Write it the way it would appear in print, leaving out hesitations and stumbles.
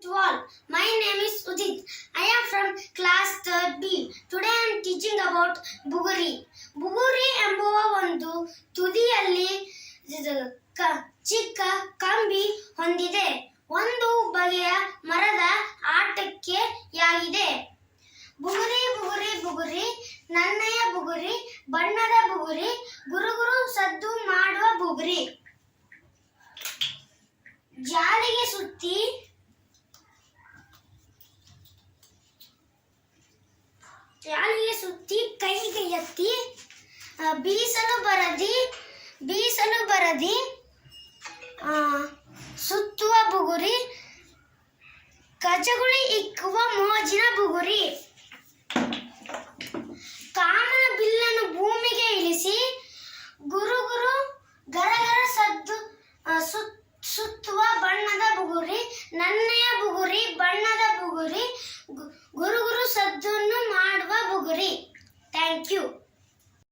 to all. My name is Udit. I am from class 3rd B. Today I am teaching about ಬುಗುರಿ. ಬುಗುರಿ ಎಂಬುವ ಒಂದು ತುದಿಯಲ್ಲಿ ಚಿಕ್ಕ ಕಂಬಿ ಹೊಂದಿದೆ. ಒಂದು ಬಗೆಯ ಮರದ ಆಟಿಕೆಯಾಗಿದೆ. ಬುಗುರಿ ಬುಗುರಿ ಬುಗುರಿ ನನ್ನಯ ಬುಗುರಿ ಬಣ್ಣದ ಬುಗುರಿ ಗುರುಗುರು ಸದ್ದು ಮಾಡುವ ಬುಗುರಿ. ಜಾಲಿಗೆ ಸುತ್ತಿ ಕೈಗೆ ಎತ್ತಿ ಬೀಸಲು ಬರದಿ ಸುತ್ತುವ ಬುಗುರಿ ಕಚಗುಳಿ ಇಕ್ಕುವ ಮೋಜಿನ ಬುಗುರಿ. ಕಾಮನ ಬಿಲ್ಲನ್ನು ಭೂಮಿಗೆ ಇಳಿಸಿ ಗುರುಗುರು ಗರಗರ ಸದ್ದು ಸುತ್ತುವ ಬಣ್ಣದ ಬುಗುರಿ ನನ್ನಯ ಬುಗುರಿ ಬಣ್ಣದ ಬುಗುರಿ ಗುರುಗುರು ಸದ್ದನ್ನು ಮಾಡುವ ಬುಗುರಿ. Thank you.